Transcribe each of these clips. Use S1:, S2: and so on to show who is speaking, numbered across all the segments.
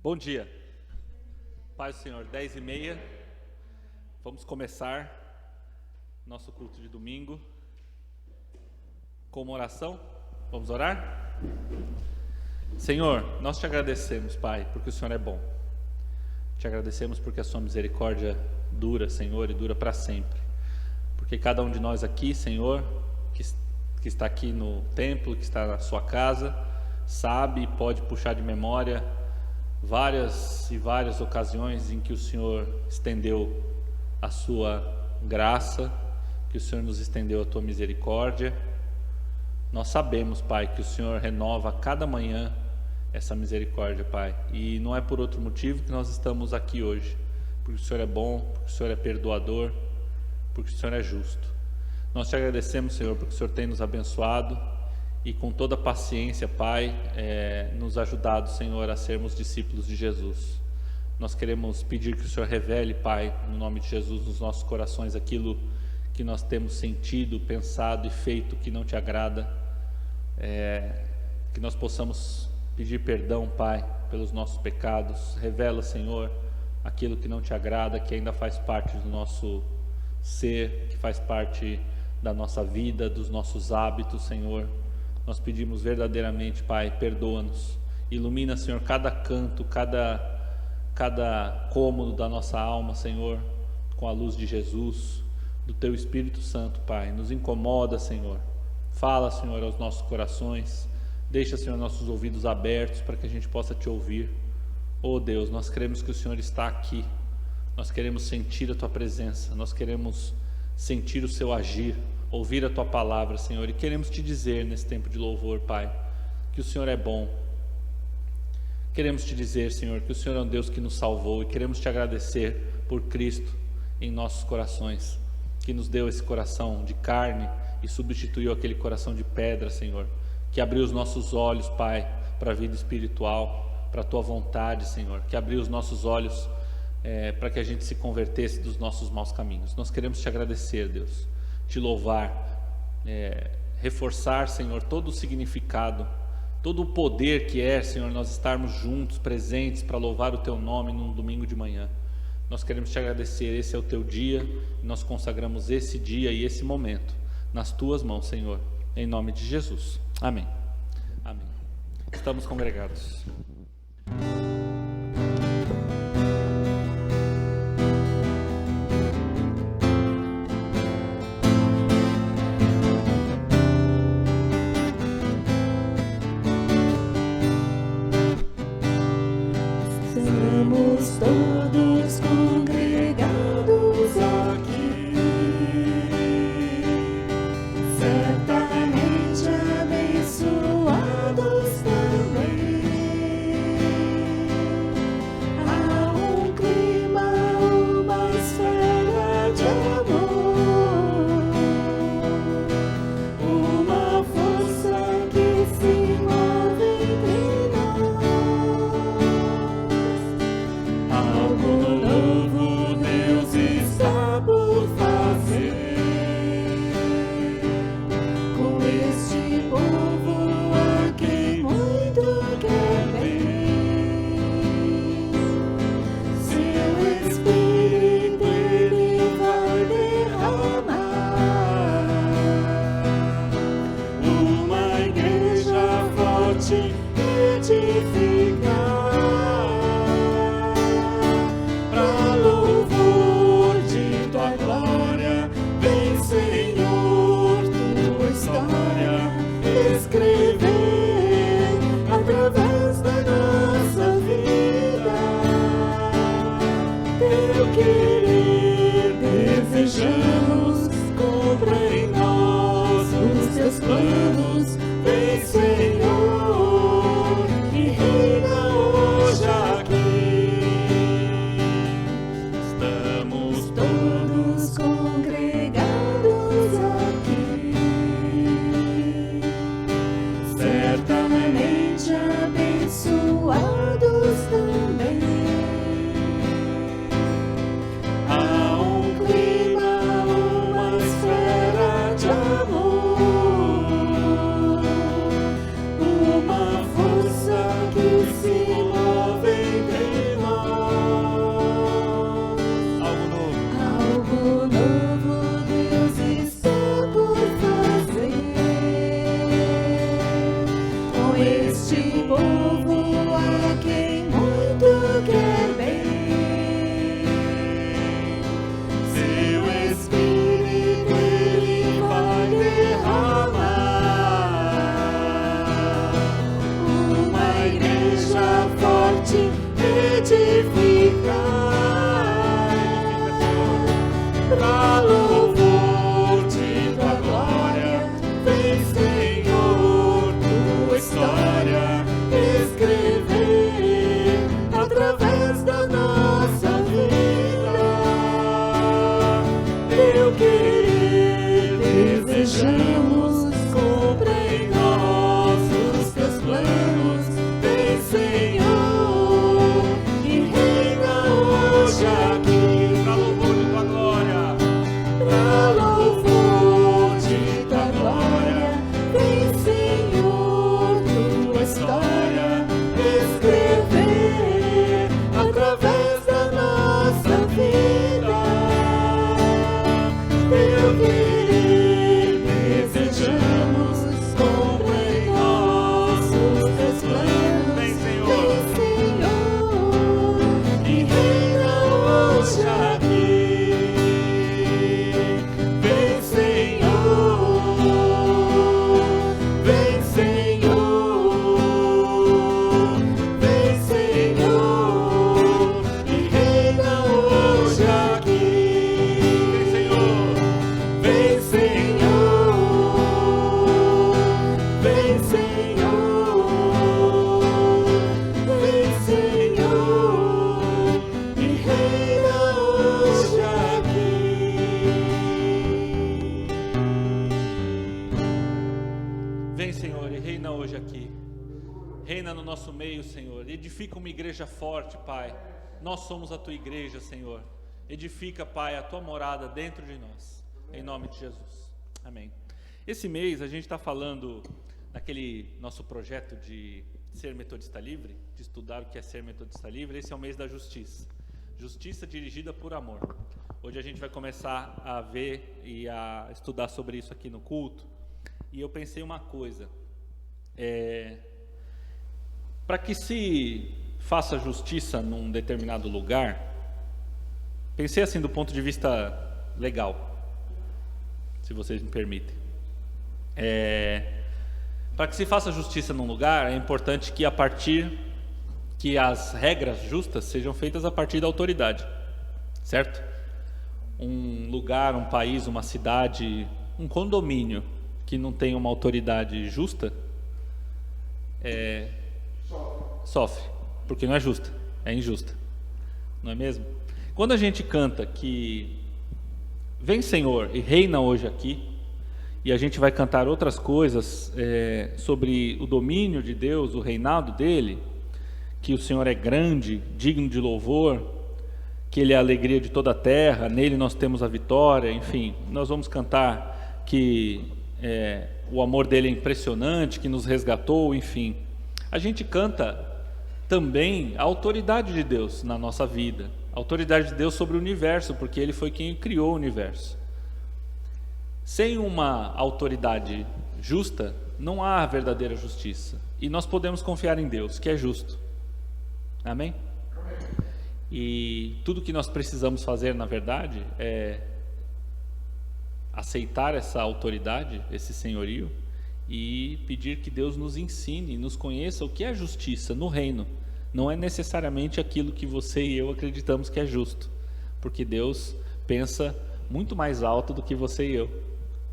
S1: Bom dia, Paz do Senhor, 10h30, vamos começar nosso culto de domingo com uma oração. Vamos orar? Senhor, nós te agradecemos, Pai, porque o Senhor é bom. Te agradecemos porque a sua misericórdia dura, Senhor, e dura para sempre. Porque cada um de nós aqui, Senhor, que está aqui no templo, que está na sua casa, sabe e pode puxar de memória várias e várias ocasiões em que o Senhor estendeu a sua graça, que o Senhor nos estendeu a tua misericórdia. Nós sabemos, Pai, que o Senhor renova a cada manhã essa misericórdia, Pai, e não é por outro motivo que nós estamos aqui hoje, porque o Senhor é bom, porque o Senhor é perdoador, porque o Senhor é justo. Nós te agradecemos, Senhor, porque o Senhor tem nos abençoado e com toda paciência, Pai, nos ajudado, Senhor, a sermos discípulos de Jesus. Nós queremos pedir que o Senhor revele, Pai, no nome de Jesus, nos nossos corações aquilo que nós temos sentido, pensado e feito que não te agrada, que nós possamos pedir perdão, Pai, pelos nossos pecados. Revela, Senhor, aquilo que não te agrada, que ainda faz parte do nosso ser, que faz parte da nossa vida, dos nossos hábitos, Senhor. Nós pedimos verdadeiramente, Pai, perdoa-nos, ilumina, Senhor, cada canto, cada cômodo da nossa alma, Senhor, com a luz de Jesus, do Teu Espírito Santo, Pai. Nos incomoda, Senhor, fala, Senhor, aos nossos corações, deixa, Senhor, nossos ouvidos abertos para que a gente possa Te ouvir. Oh Deus, nós queremos que o Senhor está aqui, nós queremos sentir a Tua presença, nós queremos sentir o Seu agir, ouvir a Tua palavra, Senhor, e queremos Te dizer nesse tempo de louvor, Pai, que o Senhor é bom. Queremos Te dizer, Senhor, que o Senhor é um Deus que nos salvou, e queremos Te agradecer por Cristo em nossos corações, que nos deu esse coração de carne e substituiu aquele coração de pedra, Senhor, que abriu os nossos olhos, Pai, para a vida espiritual, para a Tua vontade, Senhor, que abriu os nossos olhos para que a gente se convertesse dos nossos maus caminhos. Nós queremos Te agradecer, Deus, Te louvar, reforçar, Senhor, todo o significado, todo o poder que é, Senhor, nós estarmos juntos, presentes para louvar o Teu nome num domingo de manhã. Nós queremos Te agradecer, esse é o Teu dia, e nós consagramos esse dia e esse momento nas Tuas mãos, Senhor, em nome de Jesus. Amém. Amém. Estamos congregados.
S2: Estamos todos congregados aqui, certamente abençoados também. Há um clima, uma esfera de amor, uma força que se move entre nós. pra louvor-te da glória. Vem, Senhor, tua história escrever através da nossa vida. Teu querer desejamos, cumpra em nós os teus planos. Vem, Senhor, e reina hoje aqui. Pra louvor-te da glória, vem, Senhor, tua história escrever através da nossa vida. Teu querer desejamos, cumpra em nós os teus planos. Vem, Senhor, e reina hoje aqui.
S1: Reina no nosso meio, Senhor. Edifica uma igreja forte, Pai. Nós somos a tua igreja, Senhor. Edifica, Pai, a tua morada dentro de nós. Em nome de Jesus. Amém. Esse mês a gente está falando naquele nosso projeto de ser metodista livre, de estudar o que é ser metodista livre. Esse é o mês da justiça. Justiça dirigida por amor. Hoje a gente vai começar a ver e a estudar sobre isso aqui no culto. E eu pensei uma coisa. Para que se faça justiça num determinado lugar, pensei assim do ponto de vista legal, se vocês me permitem. Para que se faça justiça num lugar, é importante que as regras justas sejam feitas a partir da autoridade, certo? Um lugar, um país, uma cidade, um condomínio que não tem uma autoridade justa, sofre, porque não é justa, é injusta, não é mesmo? Quando a gente canta que vem, Senhor, e reina hoje aqui, e a gente vai cantar outras coisas sobre o domínio de Deus, o reinado dele, que o Senhor é grande, digno de louvor, que ele é a alegria de toda a terra, nele nós temos a vitória, enfim, nós vamos cantar que o amor dele é impressionante, que nos resgatou, enfim. A gente canta também a autoridade de Deus na nossa vida, a autoridade de Deus sobre o universo, porque ele foi quem criou o universo. Sem uma autoridade justa, não há verdadeira justiça. E nós podemos confiar em Deus, que é justo. Amém? E tudo que nós precisamos fazer, na verdade, é aceitar essa autoridade, esse senhorio, e pedir que Deus nos ensine, nos conheça o que é justiça no reino. Não é necessariamente aquilo que você e eu acreditamos que é justo, porque Deus pensa muito mais alto do que você e eu.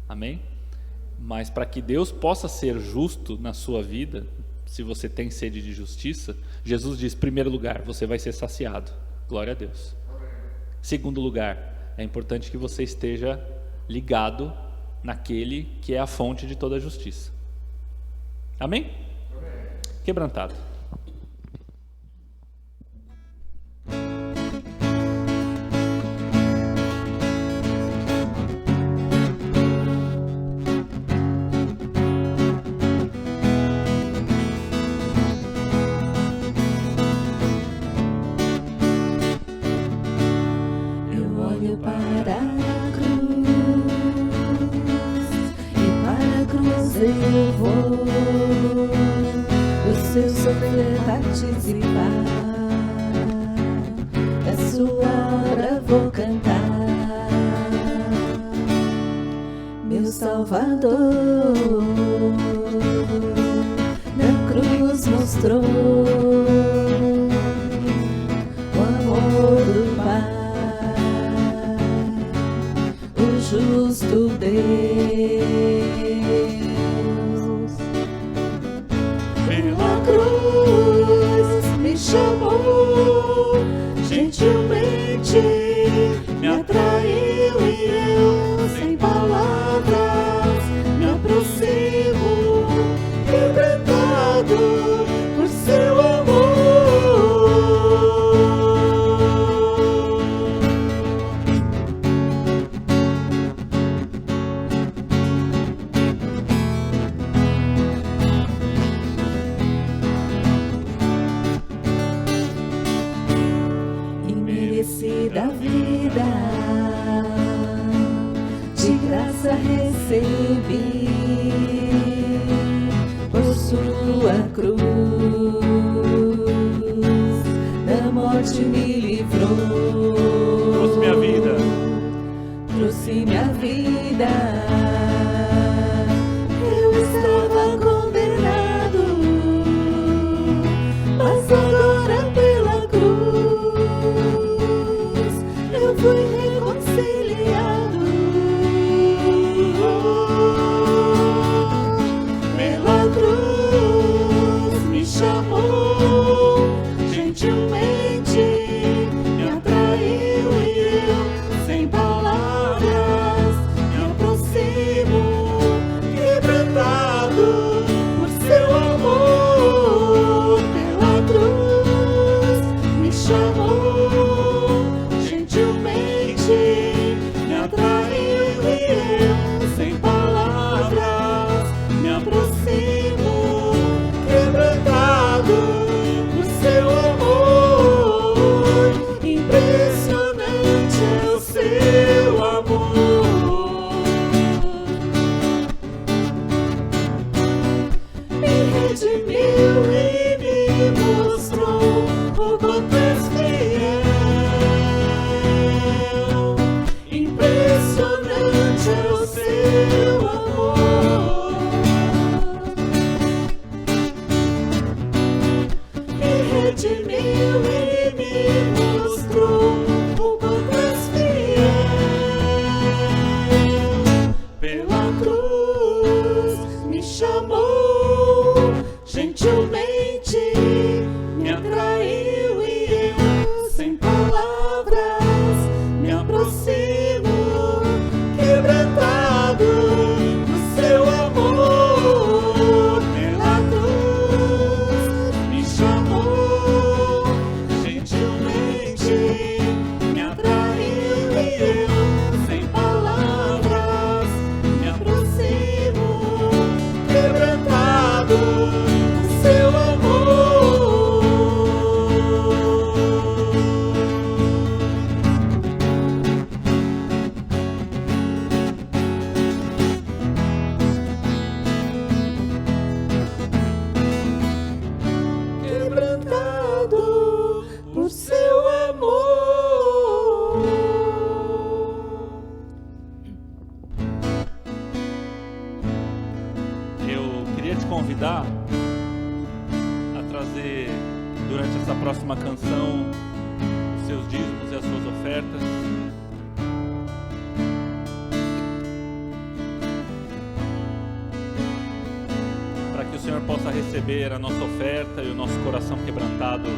S1: Amém? Mas para que Deus possa ser justo na sua vida, se você tem sede de justiça, Jesus diz, primeiro lugar, você vai ser saciado. Glória a Deus. Segundo lugar, é importante que você esteja ligado naquele que é a fonte de toda a justiça. Amém? Amém. Quebrantado.
S2: Eu olho para a cruz e para a cruz eu vou, o seu sofrer participar, da sua obra vou cantar. Meu Salvador na cruz mostrou me atraiu e eu, sem palavras, me aproximo, quebrantado por seu amor. Da vida, de graça recebi, por sua cruz, da morte me livrou.
S1: Trouxe minha vida.
S2: Trouxe minha vida. Eu estava condenado, mas agora pela cruz eu fui reconciliado. Pela cruz me chamou, gentilmente me atraiu e eu, sem palavras, me aproximo, quebrantado por seu amor. Pela cruz me chamou, gentilmente me atraiu e eu, sem palavras, me aproximo, quebrantado por seu amor. Impressionante é o seu amor. Me redimiu e me mostrou o quanto és fiel. Impressionante é o seu amor. Me redimiu e me mostrou o quanto és fiel. Pela cruz me chamou, gentilmente me atraiu e eu, sem palavras, me aproximo, quebrantado do seu amor. Pela cruz me chamou, gentilmente me atraiu e eu, sem palavras, me aproximo, quebrantado do seu amor. Quebrantado por seu amor.
S1: Eu queria te convidar a trazer, durante essa próxima canção, os seus dízimos e as suas ofertas. Para que o Senhor possa receber a nossa oferta e o nosso coração quebrantado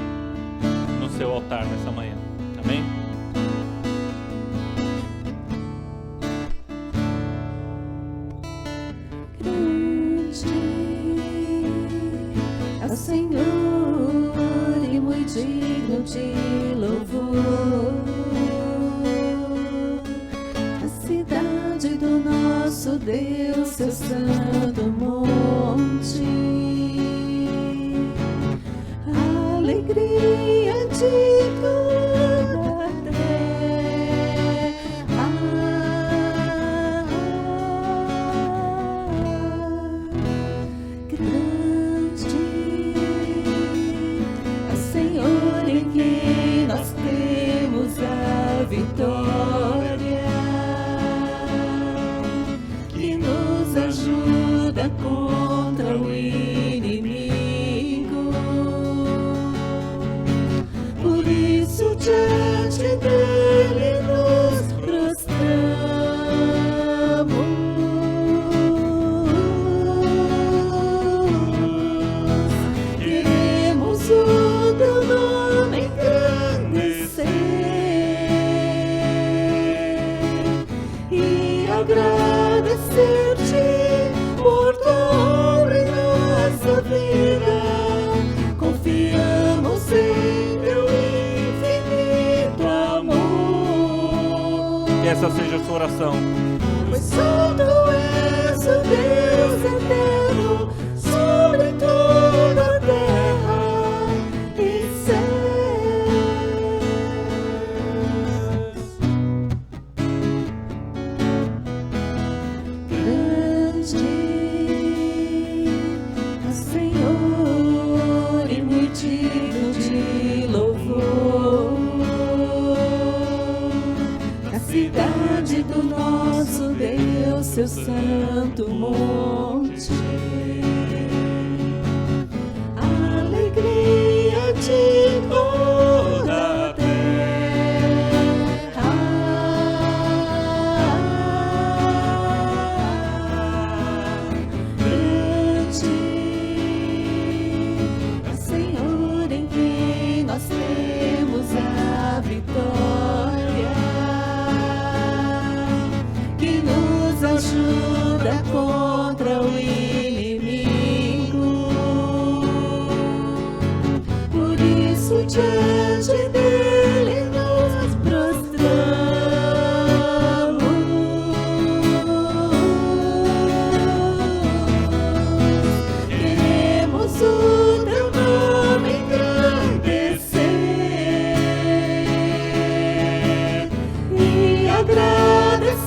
S1: no seu altar nessa manhã. Amém?
S2: É o Senhor e muito digno de louvor. A cidade do nosso Deus, seu santo monte. A alegria de toda a terra. Grande é o Senhor em quem nós temos a vitória, que nos ajuda contra o inimigo. Por isso diante dele nos prostramos. Queremos o teu nome engrandecer.
S1: essa seja a sua oração.
S2: Pois santo és o Deus eterno sobre toda a terra e céus. Grande é Senhor e muito de louvor. A cidade do nosso Deus, seu santo monte. Alegria de toda a terra. Grande é Senhor em quem nós temos a vitória, que nos ajuda contra o inimigo. Por isso diante dele nos prostramos. Queremos o teu nome engrandecer e agradecer-te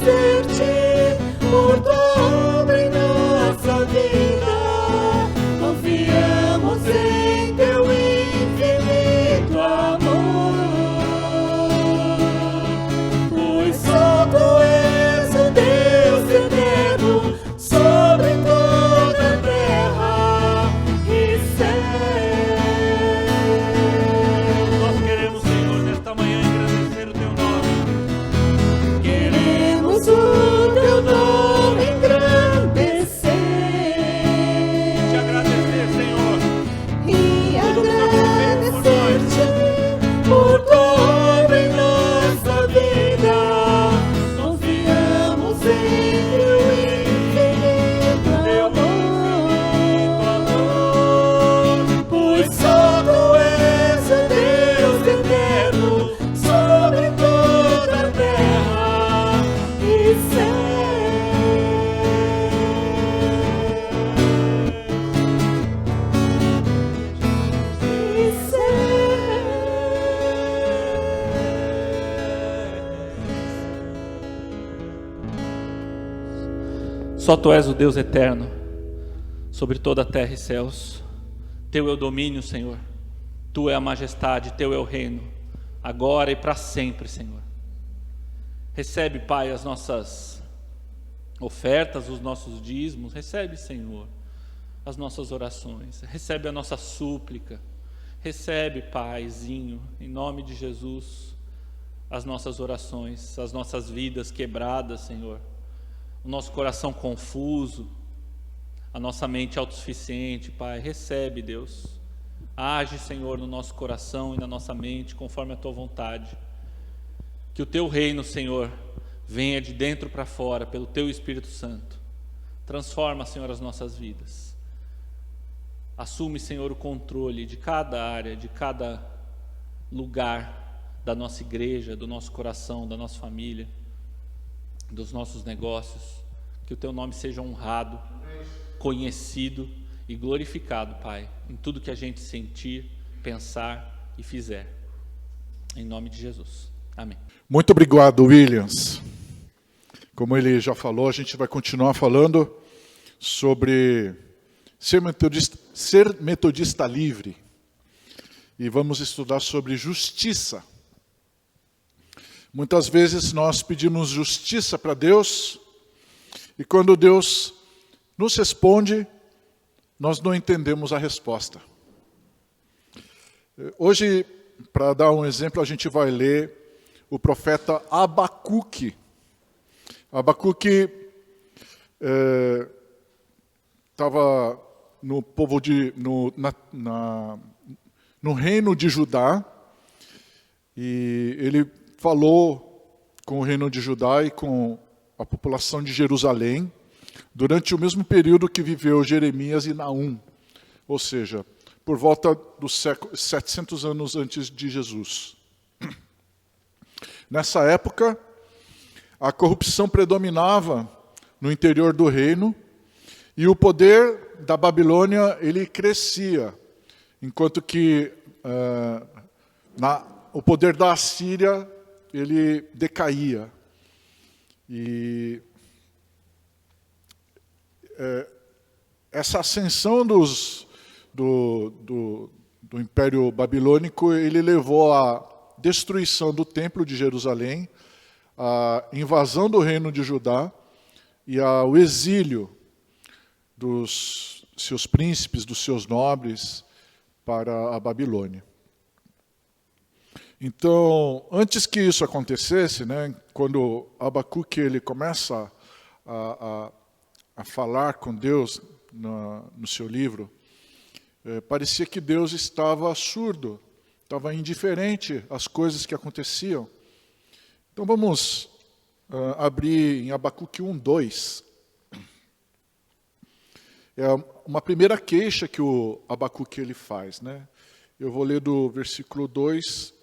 S2: por tua obra em nossa vida. Confiamos em teu infinito amor, pois só tu és o Deus eterno sobre toda a terra e céu.
S1: Nós queremos, Senhor, nesta manhã engrandecer o teu nome.
S2: Queremos o teu nome engrandecer
S1: Te agradecer, Senhor,
S2: e agradecer-te por tua obra em nossa vida. Confiamos em teu infinito amor, pois só tu és o Deus eterno sobre toda a terra e céu. E céu.
S1: só tu és o Deus eterno sobre toda a terra e céus. Teu é o domínio, Senhor. Tu é a majestade, teu é o reino, agora e para sempre, Senhor. Recebe, Pai, as nossas ofertas, os nossos dízimos. Recebe, Senhor, as nossas orações. Recebe a nossa súplica. Recebe, Paizinho, em nome de Jesus, as nossas orações, as nossas vidas quebradas, Senhor. O nosso coração confuso, a nossa mente autossuficiente, Pai. Recebe, Deus. Age, Senhor, no nosso coração e na nossa mente, conforme a tua vontade. Que o teu reino, Senhor, venha de dentro para fora, pelo teu Espírito Santo. Transforma, Senhor, as nossas vidas. Assume, Senhor, o controle de cada área, de cada lugar da nossa igreja, do nosso coração, da nossa família, dos nossos negócios. Que o teu nome seja honrado, conhecido e glorificado, Pai, em tudo que a gente sentir, pensar e fizer. Em nome de Jesus. Amém.
S3: Muito obrigado, Williams. Como ele já falou, a gente vai continuar falando sobre ser metodista livre. E vamos estudar sobre justiça. Muitas vezes nós pedimos justiça para Deus, e quando Deus nos responde, nós não entendemos a resposta. Hoje, para dar um exemplo, a gente vai ler o profeta Abacuque. Abacuque estava no reino de Judá, e ele falou com o reino de Judá e com a população de Jerusalém durante o mesmo período que viveu Jeremias e Naum, ou seja, por volta dos 700 anos antes de Jesus. Nessa época, a corrupção predominava no interior do reino e o poder da Babilônia ele crescia, enquanto que o poder da Assíria ele decaía. E essa ascensão do Império Babilônico ele levou à destruição do Templo de Jerusalém, à invasão do reino de Judá e ao exílio dos seus príncipes, dos seus nobres para a Babilônia. Então, antes que isso acontecesse, né, quando Abacuque ele começa a falar com Deus no seu livro, parecia que Deus estava surdo, estava indiferente às coisas que aconteciam. Então vamos abrir em Abacuque 1:2. É uma primeira queixa que o Abacuque ele faz, né? Eu vou ler do versículo 2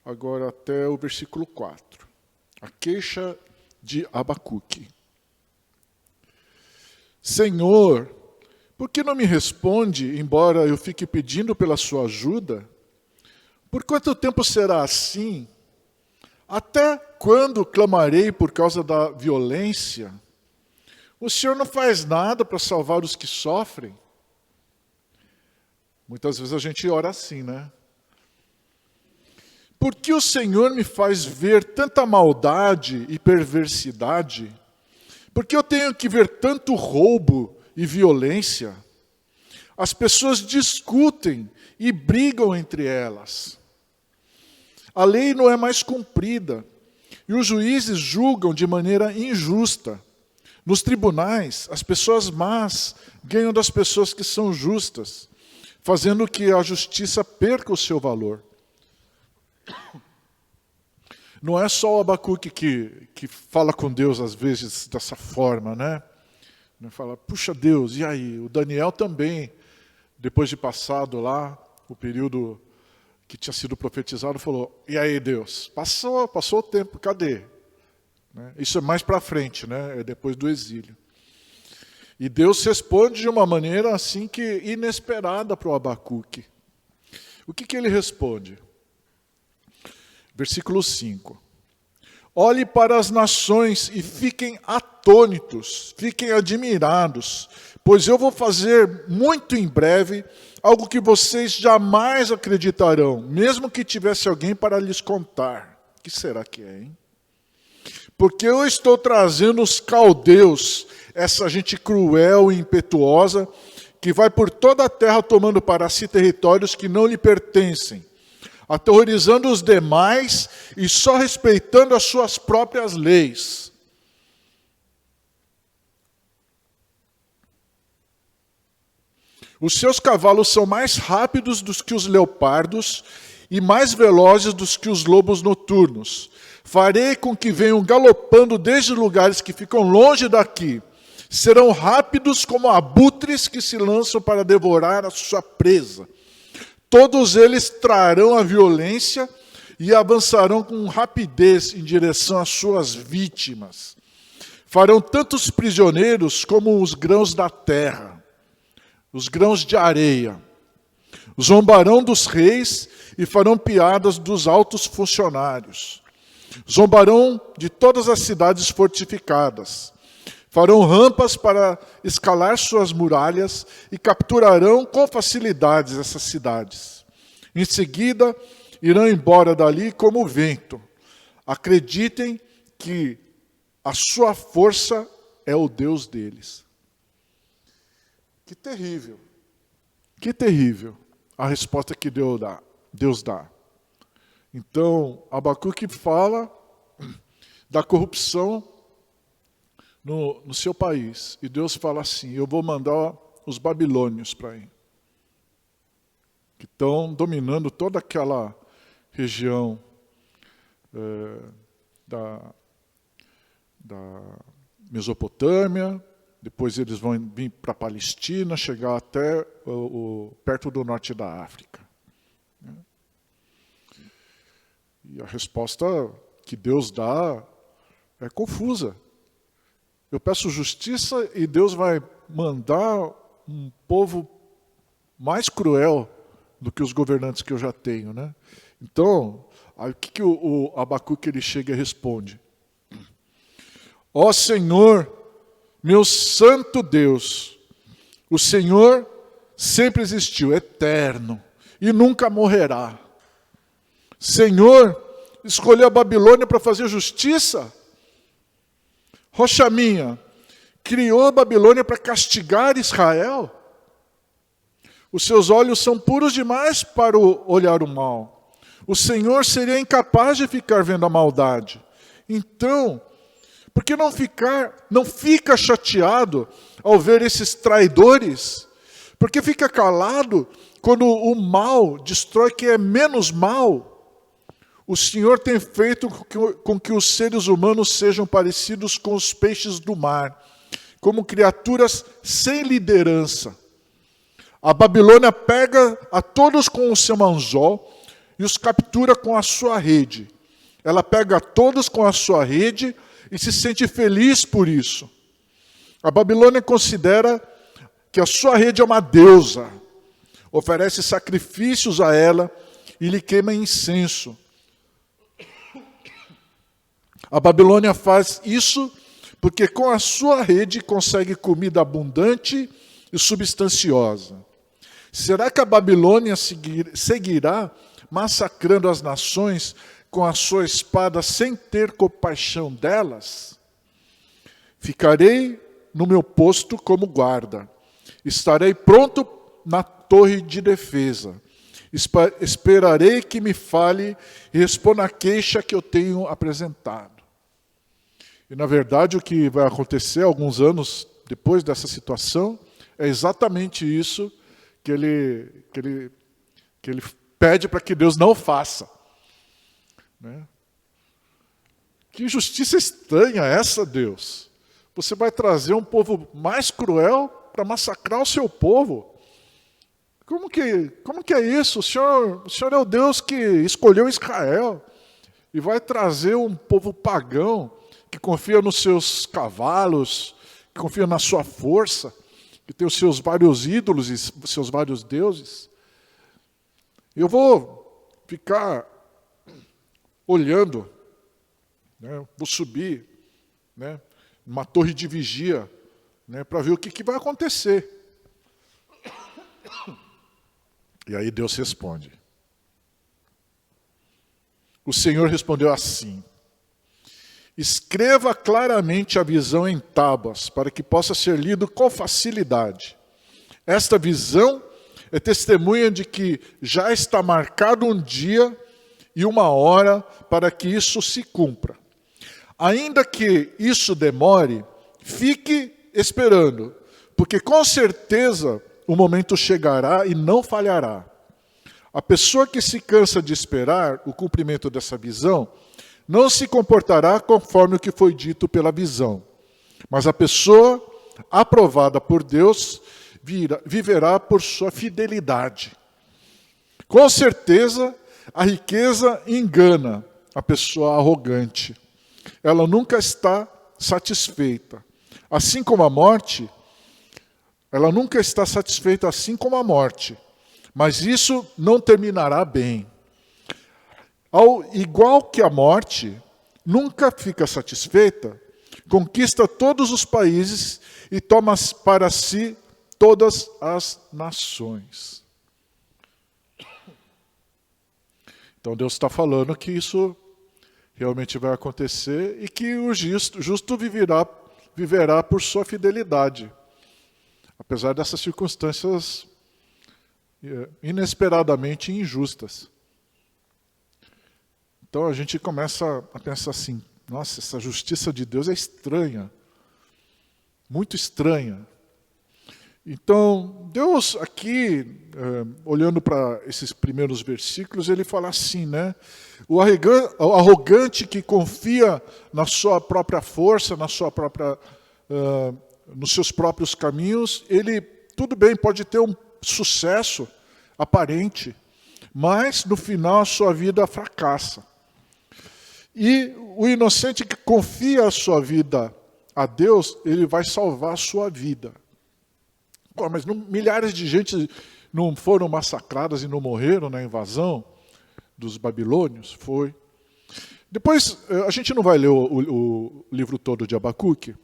S3: agora até o versículo 4. A queixa de Abacuque. Senhor, por que não me responde, embora eu fique pedindo pela sua ajuda? Por quanto tempo será assim? Até quando clamarei por causa da violência? O Senhor não faz nada para salvar os que sofrem? Muitas vezes a gente ora assim, né? Por que o Senhor me faz ver tanta maldade e perversidade? Por que eu tenho que ver tanto roubo e violência? As pessoas discutem e brigam entre elas. A lei não é mais cumprida e os juízes julgam de maneira injusta. Nos tribunais, as pessoas más ganham das pessoas que são justas, fazendo que a justiça perca o seu valor. Não é só o Abacuque que fala com Deus às vezes dessa forma, né? Fala, puxa Deus, e aí? O Daniel também, depois de passado lá, o período que tinha sido profetizado, falou, e aí Deus? Passou o tempo, cadê? Isso é mais para frente, né? É depois do exílio. E Deus responde de uma maneira assim que inesperada para o Abacuque. O que ele responde? Versículo 5. Olhe para as nações e fiquem atônitos, fiquem admirados, pois eu vou fazer muito em breve algo que vocês jamais acreditarão, mesmo que tivesse alguém para lhes contar. O que será que é, hein? Porque eu estou trazendo os caldeus, essa gente cruel e impetuosa, que vai por toda a terra tomando para si territórios que não lhe pertencem, aterrorizando os demais e só respeitando as suas próprias leis. Os seus cavalos são mais rápidos do que os leopardos e mais velozes do que os lobos noturnos. Farei com que venham galopando desde lugares que ficam longe daqui. Serão rápidos como abutres que se lançam para devorar a sua presa. Todos eles trarão a violência e avançarão com rapidez em direção às suas vítimas. Farão tantos prisioneiros como os grãos da terra, os grãos de areia. Zombarão dos reis e farão piadas dos altos funcionários. Zombarão de todas as cidades fortificadas. Farão rampas para escalar suas muralhas e capturarão com facilidade essas cidades. Em seguida, irão embora dali como o vento. Acreditem que a sua força é o Deus deles. Que terrível. Que terrível a resposta que Deus dá. Então, Abacuque fala da corrupção no seu país. E Deus fala assim, eu vou mandar os babilônios para aí, que estão dominando toda aquela região da Mesopotâmia. Depois eles vão vir para a Palestina, chegar até perto do norte da África. E a resposta que Deus dá é confusa. Eu peço justiça e Deus vai mandar um povo mais cruel do que os governantes que eu já tenho, né? Então, aí, o que o Abacuque ele chega e responde? Ó Senhor, meu santo Deus, o Senhor sempre existiu, eterno, e nunca morrerá. Senhor, escolheu a Babilônia para fazer justiça? Rocha minha, criou a Babilônia para castigar Israel? Os seus olhos são puros demais para olhar o mal. O Senhor seria incapaz de ficar vendo a maldade. Então, por que não fica chateado ao ver esses traidores? Por que fica calado quando o mal destrói quem é menos mal? O Senhor tem feito com que os seres humanos sejam parecidos com os peixes do mar, como criaturas sem liderança. A Babilônia pega a todos com o seu anzol e os captura com a sua rede. Ela pega a todos com a sua rede e se sente feliz por isso. A Babilônia considera que a sua rede é uma deusa, oferece sacrifícios a ela e lhe queima incenso. A Babilônia faz isso porque com a sua rede consegue comida abundante e substanciosa. Será que a Babilônia seguirá massacrando as nações com a sua espada sem ter compaixão delas? Ficarei no meu posto como guarda. Estarei pronto na torre de defesa. Esperarei que me fale e responda a queixa que eu tenho apresentado. E, na verdade, o que vai acontecer alguns anos depois dessa situação é exatamente isso que ele pede para que Deus não faça. Né? Que justiça estranha essa, Deus. Você vai trazer um povo mais cruel para massacrar o seu povo. Como que é isso? O Senhor é o Deus que escolheu Israel e vai trazer um povo pagão que confia nos seus cavalos, que confia na sua força, que tem os seus vários ídolos e seus vários deuses. Eu vou ficar olhando, né, vou subir, né, numa torre de vigia, né, para ver o que vai acontecer. E aí Deus responde. O Senhor respondeu assim: escreva claramente a visão em tábuas, para que possa ser lido com facilidade. Esta visão é testemunha de que já está marcado um dia e uma hora para que isso se cumpra. Ainda que isso demore, fique esperando, porque com certeza o momento chegará e não falhará. A pessoa que se cansa de esperar o cumprimento dessa visão não se comportará conforme o que foi dito pela visão. Mas a pessoa aprovada por Deus viverá por sua fidelidade. Com certeza, a riqueza engana a pessoa arrogante. Ela nunca está satisfeita. Assim como a morte, ela nunca está satisfeita assim como a morte. Mas isso não terminará bem. Ao igual que a morte nunca fica satisfeita, conquista todos os países e toma para si todas as nações. Então Deus está falando que isso realmente vai acontecer e que o justo viverá por sua fidelidade, apesar dessas circunstâncias inesperadamente injustas. Então a gente começa a pensar assim, nossa, essa justiça de Deus é estranha, muito estranha. Então, Deus aqui, olhando para esses primeiros versículos, ele fala assim, né? O arrogante que confia na sua própria força, nos seus próprios caminhos, ele, tudo bem, pode ter um sucesso aparente, mas no final a sua vida fracassa. E o inocente que confia a sua vida a Deus, ele vai salvar a sua vida. Pô, mas milhares de gente não foram massacradas e não morreram na invasão dos babilônios? Foi. Depois, a gente não vai ler o livro todo de Abacuque.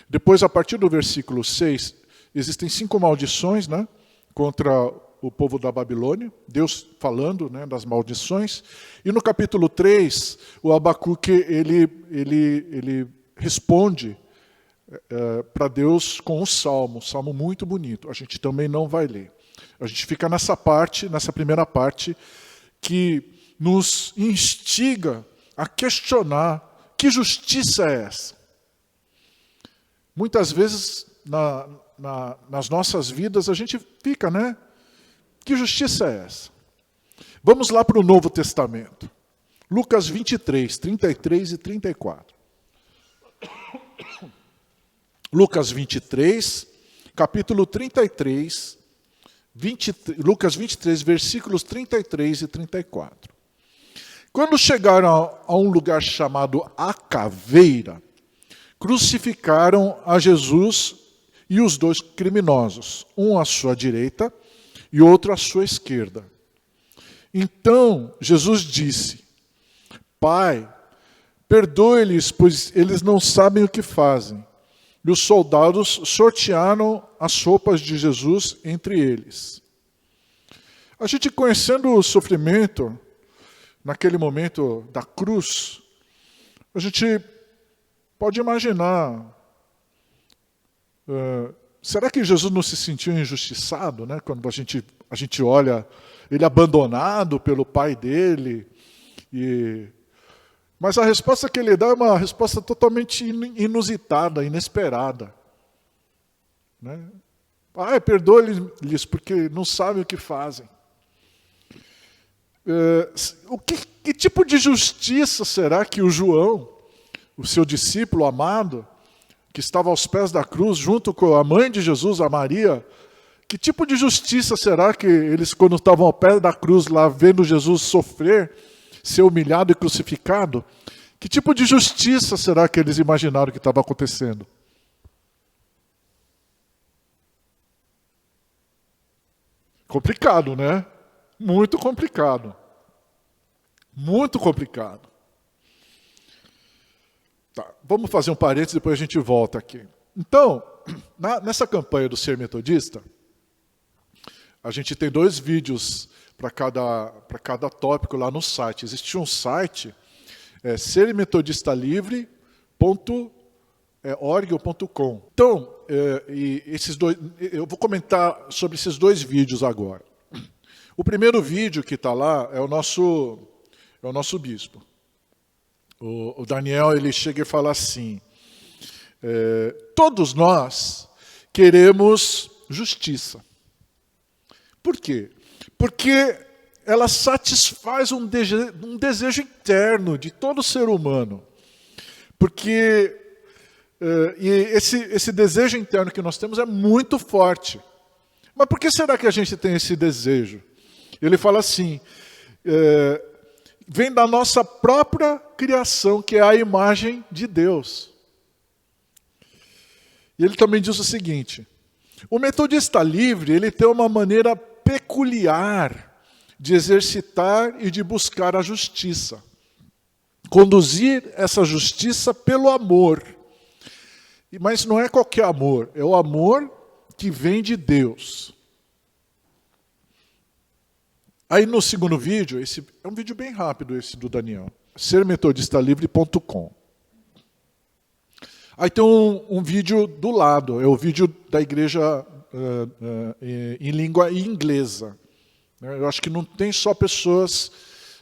S3: Depois, a partir do versículo 6, existem 5 maldições, né, contra o povo da Babilônia, Deus falando, né, das maldições. E no capítulo 3, o Abacuque ele responde para Deus com um salmo muito bonito. A gente também não vai ler. A gente fica nessa primeira parte, que nos instiga a questionar que justiça é essa. Muitas vezes nas nossas vidas a gente fica, né? Que justiça é essa? Vamos lá para o Novo Testamento. Lucas 23, 33 e 34. Lucas 23, capítulo 33, Lucas 23, versículos 33 e 34. Quando chegaram a um lugar chamado A Caveira, crucificaram a Jesus e os 2 criminosos, um à sua direita e outro à sua esquerda. Então Jesus disse: Pai, perdoe-lhes, pois eles não sabem o que fazem. E os soldados sortearam as roupas de Jesus entre eles. A gente, conhecendo o sofrimento naquele momento da cruz, a gente pode imaginar, será que Jesus não se sentiu injustiçado, né? Quando a gente olha ele abandonado pelo pai dele. Mas a resposta que ele dá é uma resposta totalmente inusitada, inesperada. Né? Pai, perdoe-lhes porque não sabem o que fazem. Que tipo de justiça será que o João, o seu discípulo amado, que estava aos pés da cruz, junto com a mãe de Jesus, a Maria, que tipo de justiça será que eles, quando estavam ao pé da cruz lá, vendo Jesus sofrer, ser humilhado e crucificado, que tipo de justiça será que eles imaginaram que estava acontecendo? Complicado, né? Muito complicado. Muito complicado. Tá, vamos fazer um parênteses e depois a gente volta aqui. Então, nessa campanha do Ser Metodista, a gente tem 2 vídeos para cada tópico lá no site. Existe um site, sermetodistalivre.org.com. Então, eu vou comentar sobre esses 2 vídeos agora. O primeiro vídeo que está lá é o nosso bispo. O Daniel, ele chega e fala assim: todos nós queremos justiça. Por quê? Porque ela satisfaz um desejo interno de todo ser humano. Porque esse desejo interno que nós temos é muito forte. Mas por que será que a gente tem esse desejo? Ele fala assim, vem da nossa própria criação, que é a imagem de Deus. E ele também diz o seguinte: o metodista livre, ele tem uma maneira peculiar de exercitar e de buscar a justiça. Conduzir essa justiça pelo amor. Mas não é qualquer amor, é o amor que vem de Deus. Aí no segundo vídeo, esse é um vídeo bem rápido esse do Daniel, sermetodistalivre.com. Aí tem um vídeo do lado, é o vídeo da igreja em língua inglesa. Eu acho que não tem só pessoas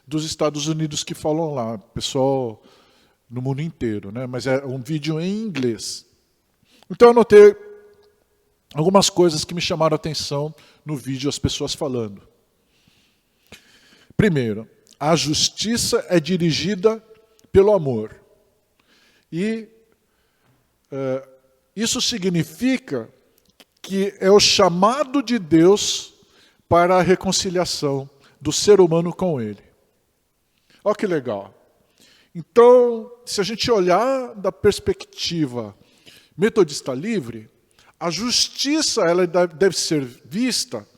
S3: dos Estados Unidos que falam lá, pessoal no mundo inteiro, né? Mas é um vídeo em inglês. Então eu notei algumas coisas que me chamaram a atenção no vídeo, as pessoas falando. Primeiro, a justiça é dirigida pelo amor. E isso significa que é o chamado de Deus para a reconciliação do ser humano com Ele. Olha que legal. Então, se a gente olhar da perspectiva metodista livre, a justiça ela deve ser vista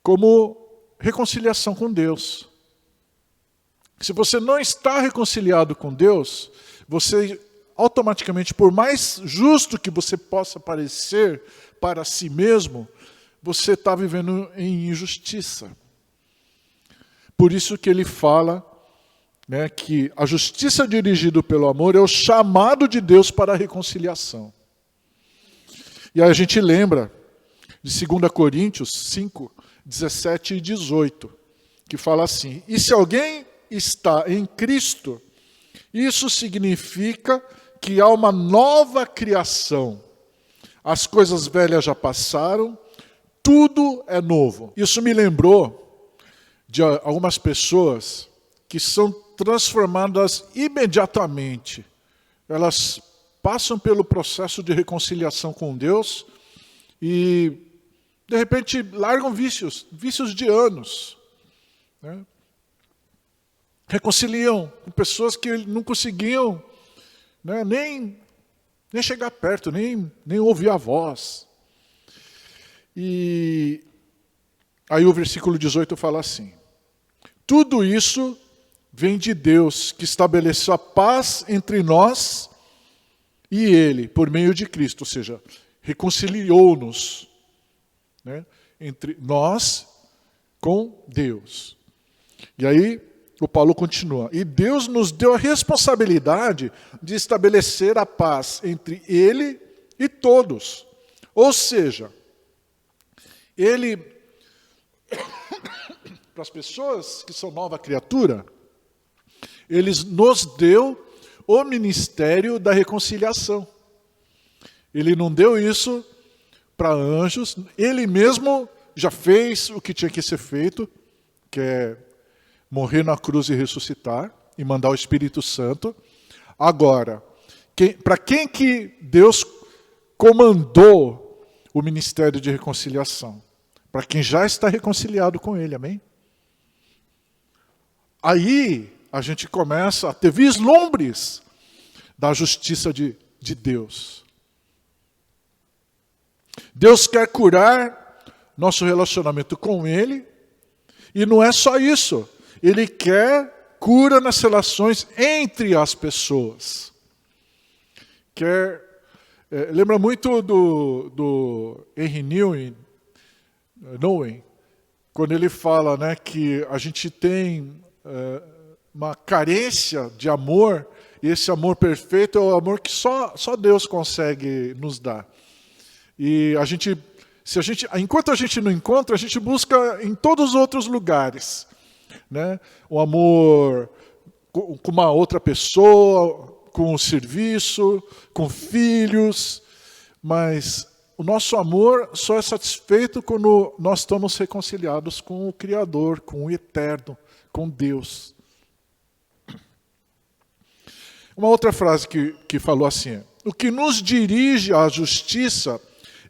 S3: como reconciliação com Deus. Se você não está reconciliado com Deus, você automaticamente, por mais justo que você possa parecer para si mesmo, você está vivendo em injustiça. Por isso que ele fala, né, que a justiça dirigida pelo amor é o chamado de Deus para a reconciliação. E aí a gente lembra de 2 Coríntios 5, 17 e 18, que fala assim: e se alguém está em Cristo, isso significa que há uma nova criação. As coisas velhas já passaram, tudo é novo. Isso me lembrou de algumas pessoas que são transformadas imediatamente. Elas passam pelo processo de reconciliação com Deus e, de repente, largam vícios de anos. Né? Reconciliam com pessoas que não conseguiam, né, nem chegar perto, nem ouvir a voz. E aí o versículo 18 fala assim: tudo isso vem de Deus, que estabeleceu a paz entre nós e Ele, por meio de Cristo, ou seja, reconciliou-nos, né, entre nós com Deus. E aí o Paulo continua: e Deus nos deu a responsabilidade de estabelecer a paz entre Ele e todos. Ou seja, Ele, para as pessoas que são nova criatura, Ele nos deu o ministério da reconciliação. Ele não deu isso para anjos, Ele mesmo já fez o que tinha que ser feito, que é morrer na cruz e ressuscitar, e mandar o Espírito Santo. Agora, para quem que Deus comandou o ministério de reconciliação? Para quem já está reconciliado com Ele, amém? Aí a gente começa a ter vislumbres da justiça de Deus. Deus quer curar nosso relacionamento com Ele, e não é só isso. Ele quer cura nas relações entre as pessoas. Lembra muito do Henry Nouwen, quando ele fala, né, que a gente tem uma carência de amor, e esse amor perfeito é o amor que só Deus consegue nos dar. E enquanto a gente não encontra, a gente busca em todos os outros lugares, né? O amor com uma outra pessoa, com o serviço, com filhos, mas o nosso amor só é satisfeito quando nós estamos reconciliados com o Criador, com o Eterno, com Deus. Uma outra frase que falou assim: o que nos dirige à justiça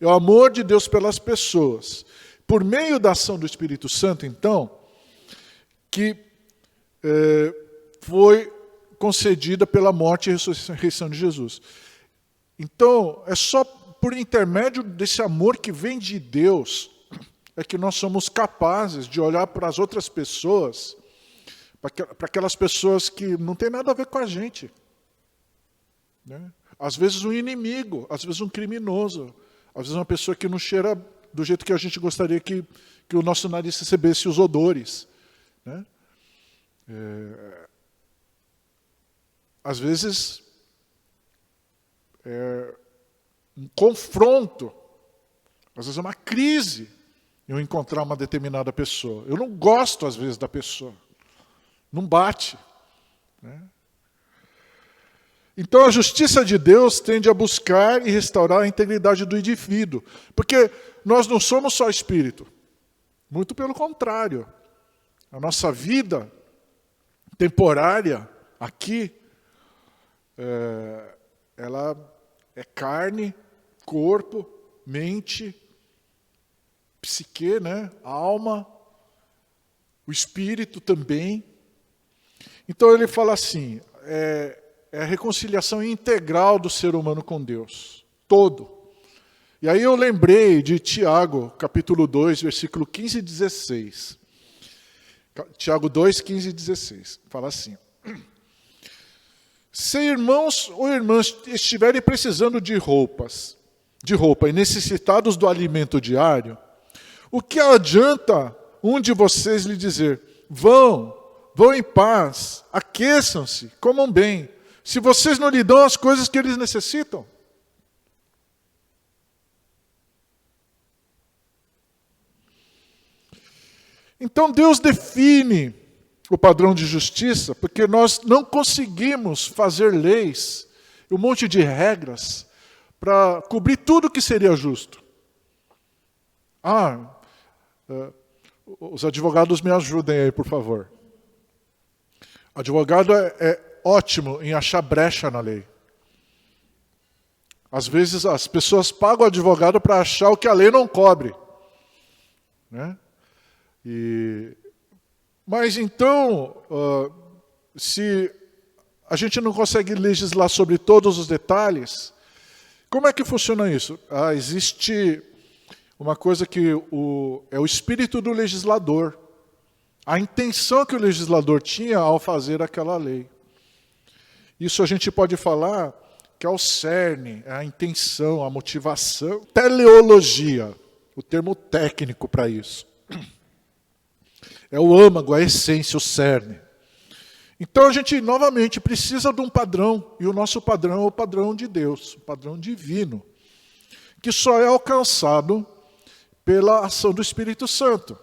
S3: é o amor de Deus pelas pessoas. Por meio da ação do Espírito Santo, então, que foi concedida pela morte e ressurreição de Jesus. Então, é só por intermédio desse amor que vem de Deus é que nós somos capazes de olhar para as outras pessoas, para aquelas pessoas que não tem nada a ver com a gente. Né? Às vezes um inimigo, às vezes um criminoso, às vezes uma pessoa que não cheira do jeito que a gente gostaria que o nosso nariz recebesse os odores. Né? Às vezes, um confronto, às vezes é uma crise eu encontrar uma determinada pessoa. Eu não gosto, às vezes, da pessoa. Não bate. Né? Então, a justiça de Deus tende a buscar e restaurar a integridade do indivíduo. Porque nós não somos só espírito. Muito pelo contrário. A nossa vida temporária aqui, ela é carne, corpo, mente, psique, né? Alma, o espírito também. Então ele fala assim, é a reconciliação integral do ser humano com Deus. Todo. E aí eu lembrei de Tiago, capítulo 2, versículo 15 e 16. Tiago 2, 15 e 16. Fala assim. Se irmãos ou irmãs estiverem precisando de roupa e necessitados do alimento diário, o que adianta um de vocês lhe dizer, vão em paz, aqueçam-se, comam bem, se vocês não lhe dão as coisas que eles necessitam? Então Deus define o padrão de justiça, porque nós não conseguimos fazer leis, um monte de regras, para cobrir tudo que seria justo. Os advogados me ajudem aí, por favor. Advogado é ótimo em achar brecha na lei. Às vezes as pessoas pagam o advogado para achar o que a lei não cobre, né? Mas então, se a gente não consegue legislar sobre todos os detalhes, como é que funciona isso? Existe uma coisa que é o espírito do legislador, a intenção que o legislador tinha ao fazer aquela lei. Isso a gente pode falar que é o cerne, é a intenção, a motivação, teleologia, o termo técnico para isso. É o âmago, a essência, o cerne. Então a gente novamente precisa de um padrão, e o nosso padrão é o padrão de Deus, o padrão divino, que só é alcançado pela ação do Espírito Santo.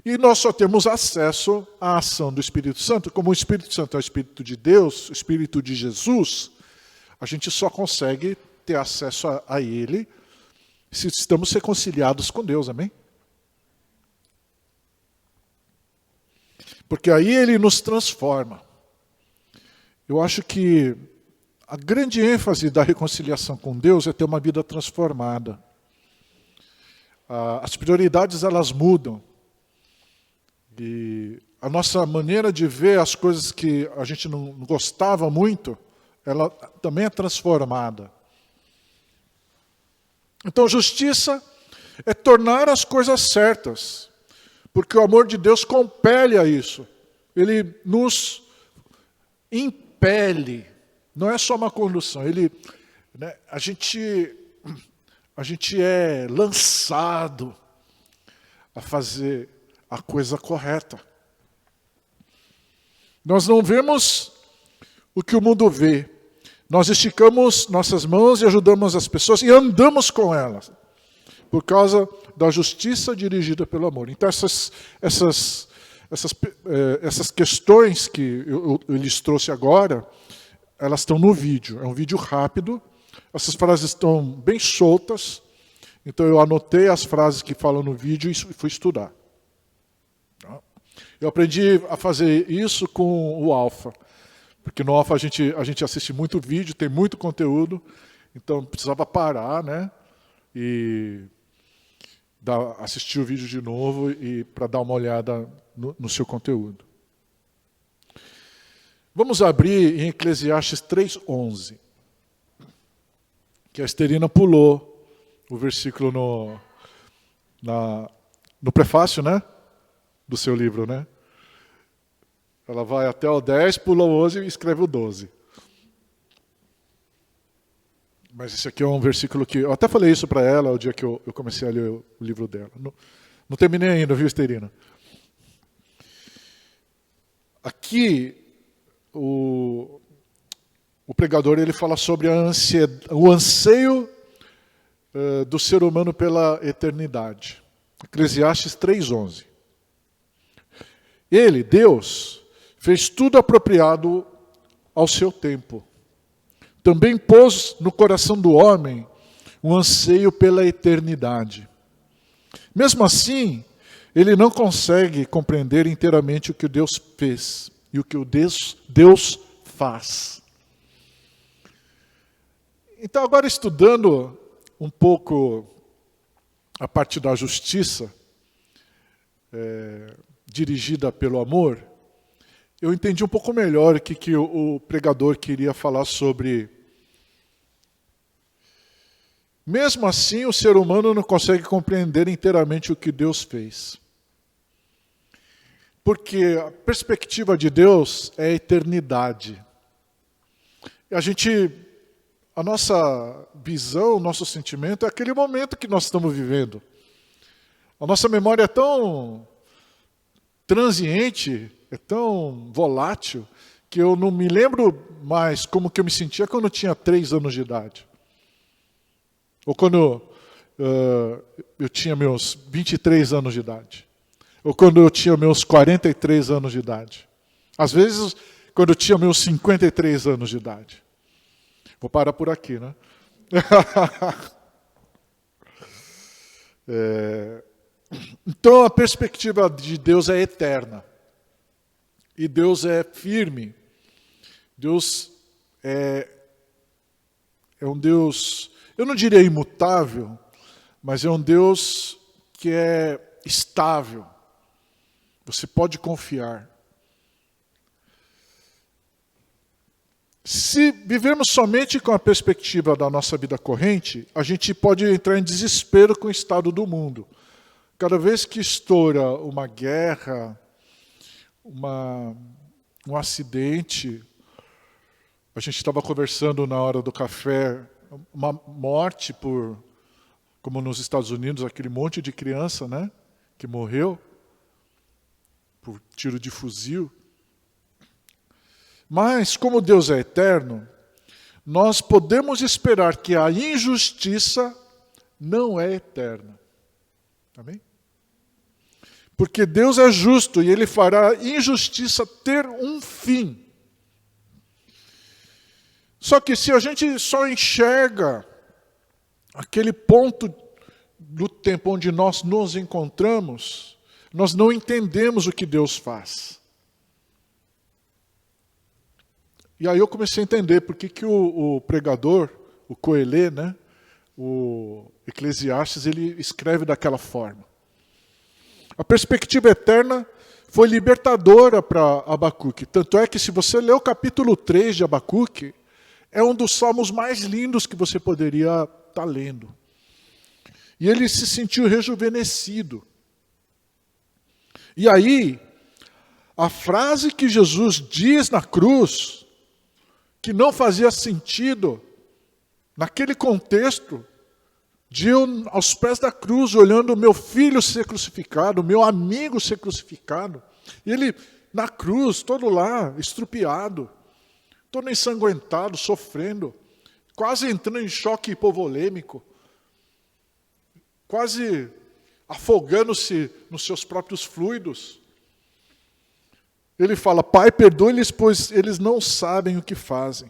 S3: E nós só temos acesso à ação do Espírito Santo, como o Espírito Santo é o Espírito de Deus, o Espírito de Jesus, a gente só consegue ter acesso a Ele se estamos reconciliados com Deus, amém? Porque aí Ele nos transforma. Eu acho que a grande ênfase da reconciliação com Deus é ter uma vida transformada. As prioridades, elas mudam. E a nossa maneira de ver as coisas que a gente não gostava muito, ela também é transformada. Então, justiça é tornar as coisas certas, porque o amor de Deus compele a isso. Ele nos impele, não é só uma condução. A gente é lançado a fazer a coisa correta. Nós não vemos o que o mundo vê. Nós esticamos nossas mãos e ajudamos as pessoas e andamos com elas, por causa da justiça dirigida pelo amor. Então essas questões que eu lhes trouxe agora, elas estão no vídeo. É um vídeo rápido. Essas frases estão bem soltas. Então eu anotei as frases que falam no vídeo e fui estudar. Eu aprendi a fazer isso com o Alfa, porque no Alfa a gente assiste muito vídeo, tem muito conteúdo, então precisava parar, né? E assistir o vídeo de novo e para dar uma olhada no seu conteúdo. Vamos abrir em Eclesiastes 3:11, que a Esterina pulou o versículo no prefácio, né? Do seu livro, né? Ela vai até o 10, pula o 11 e escreve o 12. Mas esse aqui é um versículo que... Eu até falei isso para ela o dia que eu comecei a ler o livro dela. Não terminei ainda, viu, Esterina? Aqui, o pregador ele fala sobre o anseio do ser humano pela eternidade. Eclesiastes 3:11. Ele, Deus, fez tudo apropriado ao seu tempo. Também pôs no coração do homem um anseio pela eternidade. Mesmo assim, ele não consegue compreender inteiramente o que Deus fez e o que Deus faz. Então, agora estudando um pouco a parte da justiça, dirigida pelo amor, eu entendi um pouco melhor o que o pregador queria falar sobre. Mesmo assim, o ser humano não consegue compreender inteiramente o que Deus fez. Porque a perspectiva de Deus é a eternidade. A nossa visão, o nosso sentimento é aquele momento que nós estamos vivendo. A nossa memória é tão transiente, é tão volátil, que eu não me lembro mais como que eu me sentia quando eu tinha 3 anos de idade. Ou quando eu tinha meus 23 anos de idade. Ou quando eu tinha meus 43 anos de idade. Às vezes, quando eu tinha meus 53 anos de idade. Vou parar por aqui, né? Então, a perspectiva de Deus é eterna. E Deus é firme. Deus é um Deus, eu não diria imutável, mas é um Deus que é estável. Você pode confiar. Se vivermos somente com a perspectiva da nossa vida corrente, a gente pode entrar em desespero com o estado do mundo. Cada vez que estoura uma guerra, um acidente, a gente estava conversando na hora do café, uma morte como nos Estados Unidos, aquele monte de criança, né, que morreu por tiro de fuzil. Mas, como Deus é eterno, nós podemos esperar que a injustiça não é eterna. Amém? Porque Deus é justo e Ele fará a injustiça ter um fim. Só que se a gente só enxerga aquele ponto do tempo onde nós nos encontramos, nós não entendemos o que Deus faz. E aí eu comecei a entender por que o pregador, o Coelê, né, o Eclesiastes, ele escreve daquela forma. A perspectiva eterna foi libertadora para Abacuque. Tanto é que se você ler o capítulo 3 de Abacuque, é um dos salmos mais lindos que você poderia estar lendo. E ele se sentiu rejuvenescido. E aí, a frase que Jesus diz na cruz, que não fazia sentido, naquele contexto, de eu aos pés da cruz, olhando o meu filho ser crucificado, o meu amigo ser crucificado, e ele na cruz, todo lá, estrupiado, todo ensanguentado, sofrendo, quase entrando em choque hipovolêmico, quase afogando-se nos seus próprios fluidos. Ele fala, Pai, perdoe-lhes, pois eles não sabem o que fazem.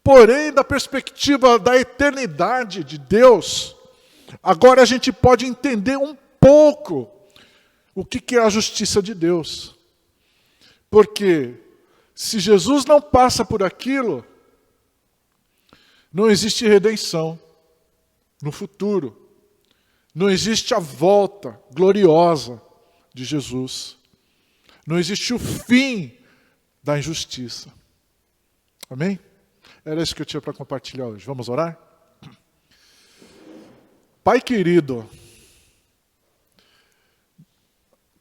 S3: Porém, da perspectiva da eternidade de Deus, agora a gente pode entender um pouco o que é a justiça de Deus. Porque se Jesus não passa por aquilo, não existe redenção no futuro. Não existe a volta gloriosa de Jesus. Não existe o fim da injustiça. Amém? Era isso que eu tinha para compartilhar hoje. Vamos orar? Pai querido,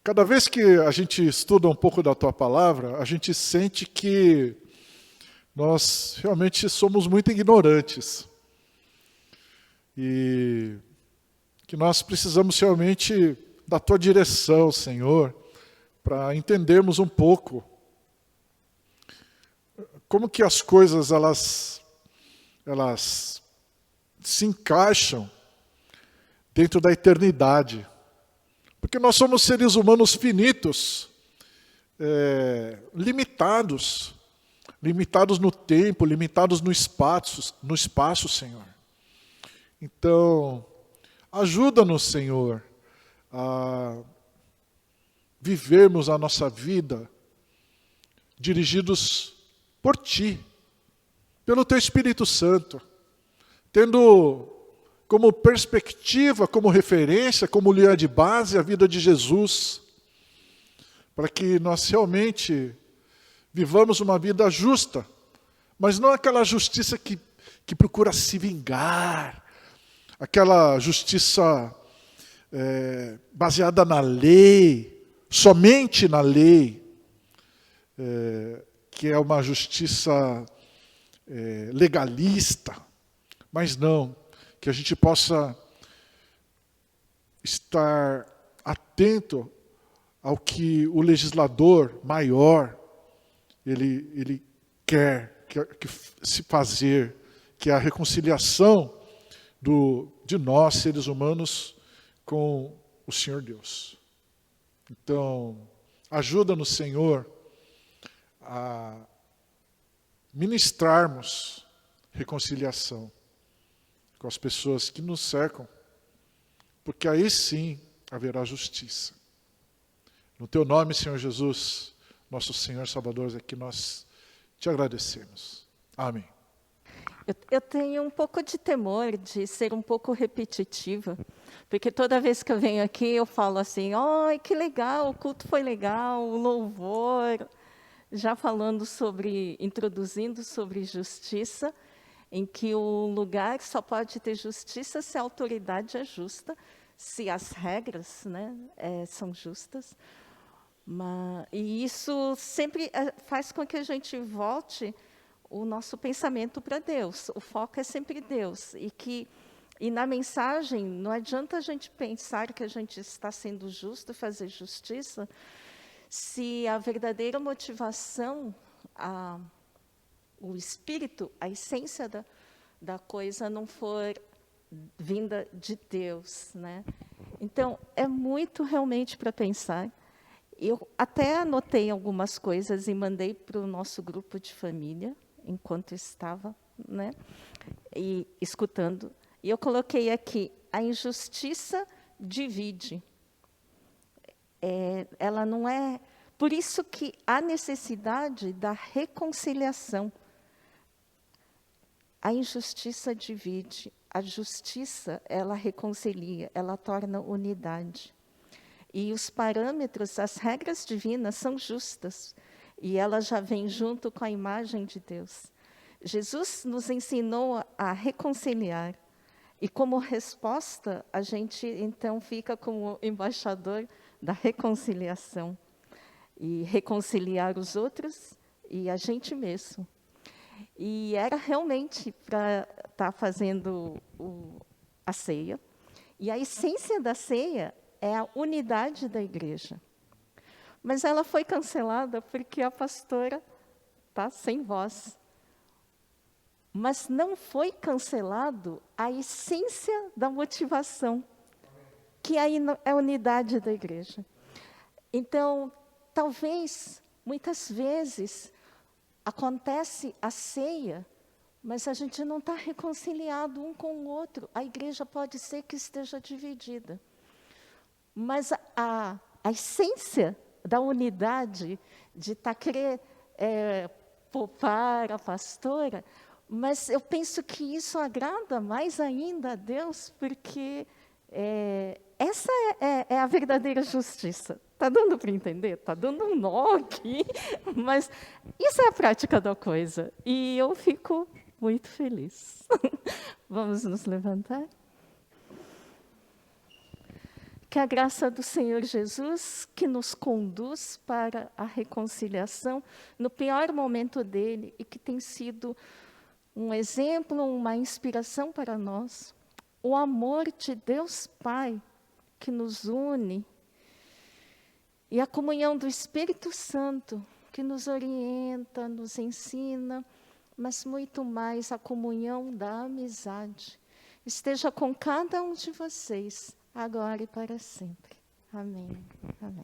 S3: cada vez que a gente estuda um pouco da Tua palavra, a gente sente que nós realmente somos muito ignorantes. E que nós precisamos realmente da Tua direção, Senhor, para entendermos um pouco como que as coisas elas se encaixam dentro da eternidade. Porque nós somos seres humanos finitos, limitados no tempo, limitados no espaço, Senhor. Então, ajuda-nos, Senhor, a vivermos a nossa vida dirigidos por Ti, pelo Teu Espírito Santo, tendo como perspectiva, como referência, como linha de base a vida de Jesus, para que nós realmente vivamos uma vida justa, mas não aquela justiça que procura se vingar, aquela justiça baseada na lei, somente na lei, que é uma justiça legalista, mas não, que a gente possa estar atento ao que o legislador maior ele quer que se fazer, que é a reconciliação de nós, seres humanos, com o Senhor Deus. Então, ajuda-nos, Senhor, a ministrarmos reconciliação com as pessoas que nos cercam, porque aí sim haverá justiça. No Teu nome, Senhor Jesus, nosso Senhor Salvador, é que nós te agradecemos. Amém.
S2: Eu tenho um pouco de temor de ser um pouco repetitiva, porque toda vez que eu venho aqui eu falo assim, ai, que legal, o culto foi legal, o louvor, já falando introduzindo sobre justiça, em que o lugar só pode ter justiça se a autoridade é justa, se as regras, né, são justas. E isso sempre faz com que a gente volte o nosso pensamento para Deus. O foco é sempre Deus. E na mensagem, não adianta a gente pensar que a gente está sendo justo, fazer justiça, se a verdadeira motivação, o espírito, a essência da coisa não for vinda de Deus, né? Então, é muito realmente para pensar. Eu até anotei algumas coisas e mandei para o nosso grupo de família, enquanto estava, né, e escutando. E eu coloquei aqui, a injustiça divide. Ela não é... Por isso que há necessidade da reconciliação. A injustiça divide, a justiça, ela reconcilia, ela torna unidade. E os parâmetros, as regras divinas são justas, e elas já vêm junto com a imagem de Deus. Jesus nos ensinou a reconciliar, e como resposta, a gente então fica como embaixador da reconciliação, e reconciliar os outros e a gente mesmo. E era realmente para estar fazendo a ceia, e a essência da ceia é a unidade da igreja. Mas ela foi cancelada porque a pastora está sem voz. Mas não foi cancelado a essência da motivação, que aí é a unidade da igreja. Então, talvez, muitas vezes, acontece a ceia, mas a gente não está reconciliado um com o outro. A igreja pode ser que esteja dividida. Mas a essência da unidade, de querer poupar a pastora, mas eu penso que isso agrada mais ainda a Deus, porque essa é a verdadeira justiça. Está dando para entender? Está dando um nó aqui, mas isso é a prática da coisa. E eu fico muito feliz. Vamos nos levantar? Que a graça do Senhor Jesus, que nos conduz para a reconciliação no pior momento dele e que tem sido um exemplo, uma inspiração para nós, o amor de Deus Pai que nos une e a comunhão do Espírito Santo que nos orienta, nos ensina, mas muito mais a comunhão da amizade esteja com cada um de vocês, agora e para sempre. Amém. Amém.